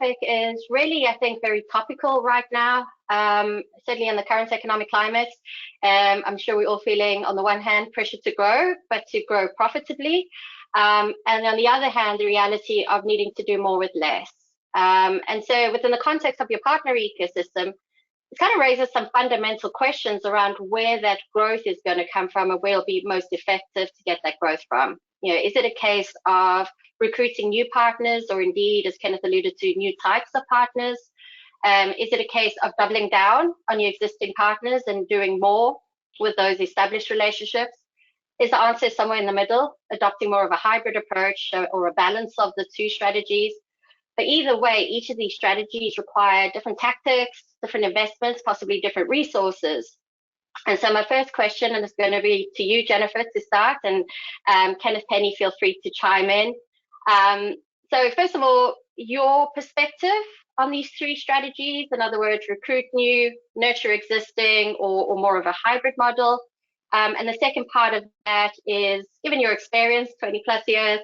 topic is really, I think, very topical right now, certainly in the current economic climate. I'm sure we're all feeling, on the one hand, pressure to grow, but to grow profitably. And on the other hand, the reality of needing to do more with less. And so within the context of your partner ecosystem, it kind of raises some fundamental questions around where that growth is going to come from and where it'll be most effective to get that growth from. Is it a case of recruiting new partners, or indeed, as Kenneth alluded to, new types of partners? Is it a case of doubling down on your existing partners and doing more with those established relationships? Is the answer somewhere in the middle, adopting more of a hybrid approach or a balance of the two strategies? But either way, each of these strategies require different tactics, different investments, possibly different resources. And so my first question, and it's going to be to you, Jennifer, to start, and Kenneth, Penny, feel free to chime in. So first of all, your perspective on these three strategies, in other words, recruit new, nurture existing, or more of a hybrid model. And the second part of that is, given your experience, 20 plus years,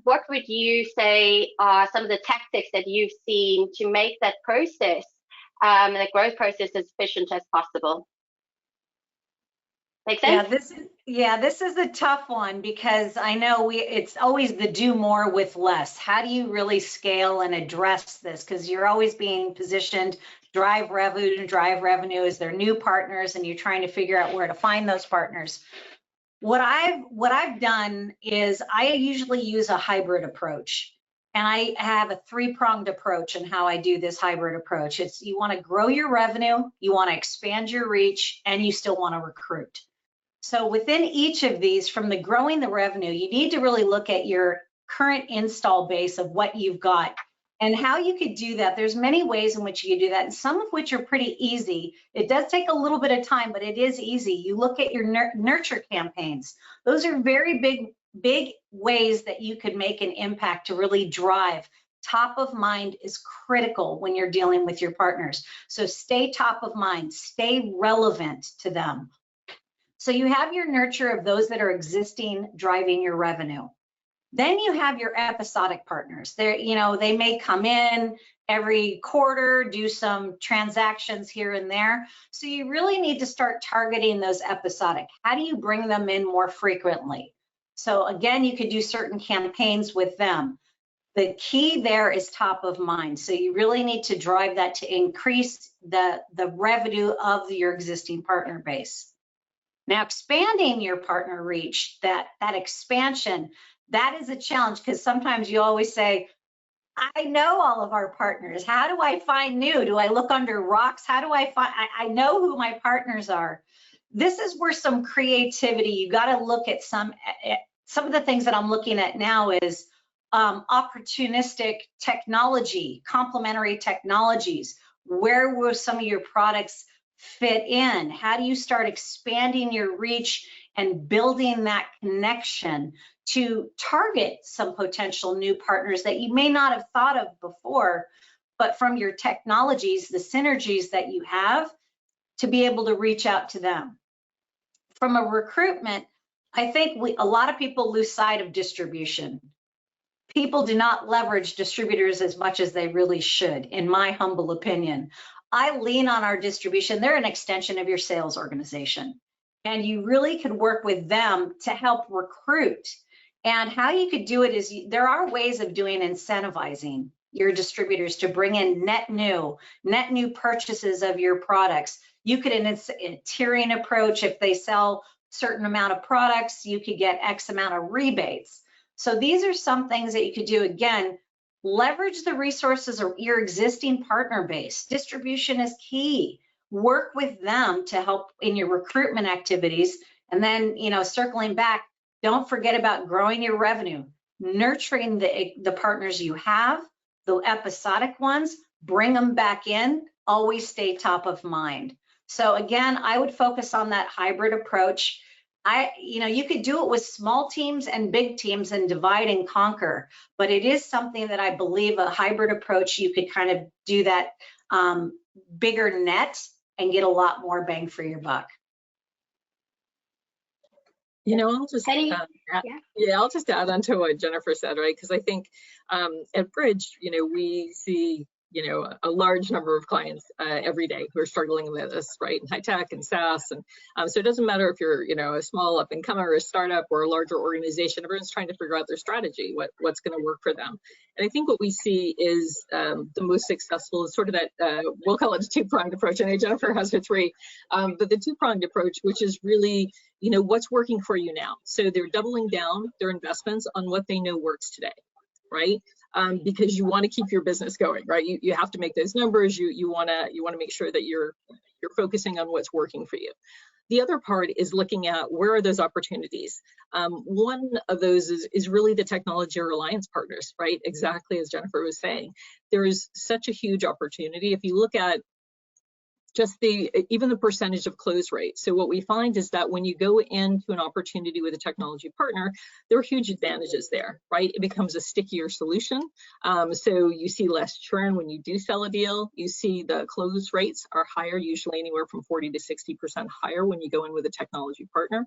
what would you say are some of the tactics that you've seen to make that process, the growth process, as efficient as possible? Make sense? This is a tough one, because I know it's always the do more with less. How do you really scale and address this? Because you're always being positioned, drive revenue. Is there new partners, and you're trying to figure out where to find those partners. What I've done is I usually use a hybrid approach, and I have a three-pronged approach in how I do this hybrid approach. It's, you want to grow your revenue, you want to expand your reach, and you still want to recruit. So within each of these, from the growing the revenue, you need to really look at your current install base of what you've got and how you could do that. There's many ways in which you can do that, and some of which are pretty easy. It does take a little bit of time, but it is easy. You look at your nurture campaigns. Those are very big ways that you could make an impact to really drive. Top of mind is critical when you're dealing with your partners. So stay top of mind, stay relevant to them. So you have your nurture of those that are existing, driving your revenue. Then you have your episodic partners. They may come in every quarter, do some transactions here and there. So you really need to start targeting those episodic. How do you bring them in more frequently? So again, you could do certain campaigns with them. The key there is top of mind. So you really need to drive that to increase the revenue of your existing partner base. Now, expanding your partner reach, that expansion, that is a challenge, because sometimes you always say, I know all of our partners. How do I find new? Do I look under rocks? How do I find, I know who my partners are. This is where some creativity, you got to look at some of the things that I'm looking at now is opportunistic technology, complementary technologies. Where will some of your products fit in? How do you start expanding your reach and building that connection to target some potential new partners that you may not have thought of before, but from your technologies, the synergies that you have, to be able to reach out to them. From a recruitment, I think a lot of people lose sight of distribution. People do not leverage distributors as much as they really should, in my humble opinion. I lean on our distribution. They're an extension of your sales organization, and you really could work with them to help recruit. And how you could do it is there are ways of doing incentivizing your distributors to bring in net new purchases of your products. You could, in a tiering approach, if they sell certain amount of products, you could get X amount of rebates. So these are some things that you could do. Again, leverage the resources of your existing partner base. Distribution is key. Work with them to help in your recruitment activities. And then, circling back, don't forget about growing your revenue, nurturing the partners you have, the episodic ones, bring them back in, always stay top of mind. So again, I would focus on that hybrid approach. You could do it with small teams and big teams and divide and conquer, but it is something that I believe a hybrid approach, you could kind of do that bigger net and get a lot more bang for your buck. You know, I'll just Penny? I'll just add on to what Jennifer said, right? Because I think at Bridge, you know, we see, you know, a large number of clients every day who are struggling with this, right? In high tech and SaaS, and so it doesn't matter if you're, you know, a small up and comer or a startup or a larger organization. Everyone's trying to figure out their strategy, what's going to work for them. And I think what we see is the most successful is sort of that we'll call it a two-pronged approach. I know Jennifer has her three, but the two-pronged approach, which is really, you know, what's working for you now. So they're doubling down their investments on what they know works today, right? Because you want to keep your business going, right? You have to make those numbers. You want to make sure that you're focusing on what's working for you. The other part is looking at where are those opportunities. One of those is really the technology or alliance partners, right? Exactly as Jennifer was saying, there is such a huge opportunity. If you look at just even the percentage of close rate. So what we find is that when you go into an opportunity with a technology partner, there are huge advantages there, right? It becomes a stickier solution. So you see less churn when you do sell a deal. You see the close rates are higher, usually anywhere from 40 to 60% higher when you go in with a technology partner.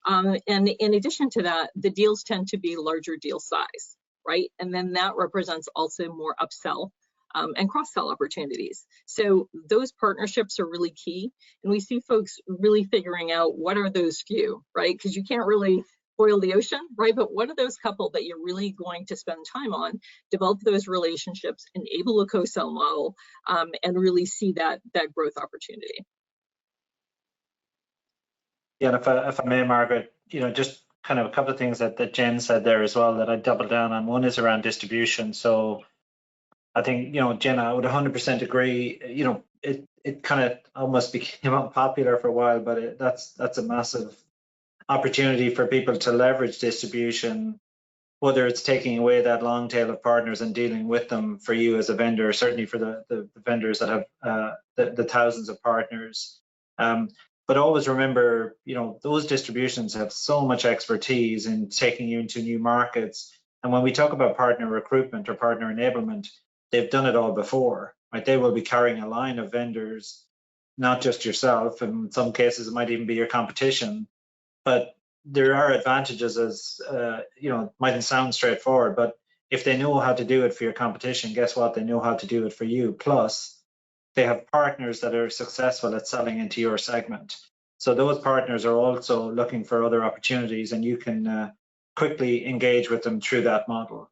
And in addition to that, the deals tend to be larger deal size, right? And then that represents also more upsell and cross-sell opportunities. So those partnerships are really key. And we see folks really figuring out what are those few, right? Because you can't really boil the ocean, right? But what are those couple that you're really going to spend time on, develop those relationships, enable a co-sell model, and really see that growth opportunity. Yeah, and if I may, Margaret, you know, just kind of a couple of things that Jen said there as well that I double down on. One is around distribution. So I think, you know, Jen, I would 100% agree. You know, it kind of almost became unpopular for a while, but that's a massive opportunity for people to leverage distribution, whether it's taking away that long tail of partners and dealing with them for you as a vendor, certainly for the vendors that have the thousands of partners. But always remember, you know, those distributions have so much expertise in taking you into new markets. And when we talk about partner recruitment or partner enablement, they've done it all before, right? They will be carrying a line of vendors, not just yourself. And in some cases, it might even be your competition. But there are advantages as, you know, it mightn't sound straightforward, but if they know how to do it for your competition, guess what? They know how to do it for you. Plus, they have partners that are successful at selling into your segment. So those partners are also looking for other opportunities, and you can quickly engage with them through that model.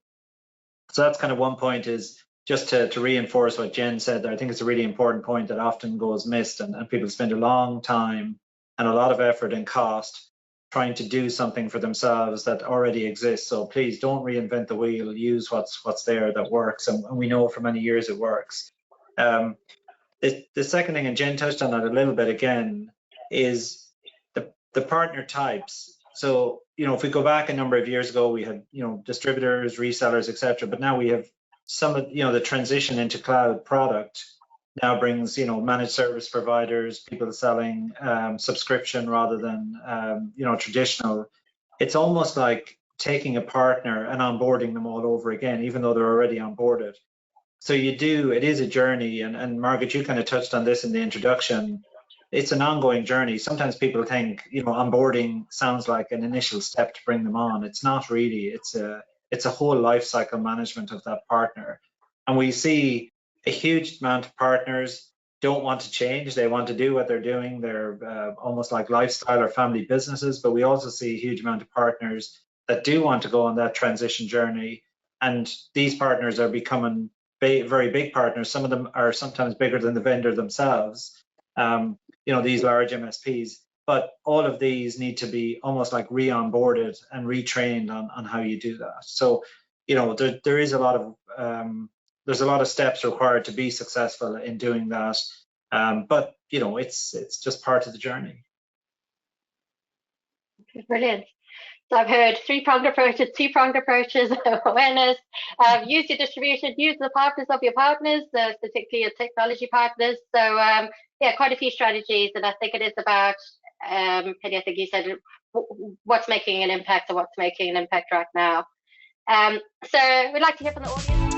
So that's kind of one point, is just to reinforce what Jen said there. I think it's a really important point that often goes missed, and people spend a long time and a lot of effort and cost trying to do something for themselves that already exists. So please don't reinvent the wheel. Use what's there that works, and we know for many years it works. The second thing, and Jen touched on it a little bit again, is the partner types. So, you know, if we go back a number of years ago, we had, you know, distributors, resellers, etc. But now we have some of, you know, the transition into cloud product now brings, you know, managed service providers, people selling subscription rather than, you know, traditional. It's almost like taking a partner and onboarding them all over again, even though they're already onboarded. So it is a journey. And Margaret, you kind of touched on this in the introduction. It's an ongoing journey. Sometimes people think, you know, onboarding sounds like an initial step to bring them on. It's not really. It's a whole life cycle management of that partner. And we see a huge amount of partners don't want to change. They want to do what they're doing. They're almost like lifestyle or family businesses. But we also see a huge amount of partners that do want to go on that transition journey. And these partners are becoming very big partners. Some of them are sometimes bigger than the vendor themselves, you know, these large MSPs. But all of these need to be almost like re-onboarded and retrained on how you do that. So, you know, there is a lot of there's a lot of steps required to be successful in doing that. But you know, it's just part of the journey. Brilliant. So I've heard three-pronged approaches, two-pronged approaches, awareness, use your distribution, use the partners of your partners, particularly your technology partners. So yeah, quite a few strategies, and I think it is about, Penny, I think you said, what's making an impact or what's making an impact right now. So we'd like to hear from the audience.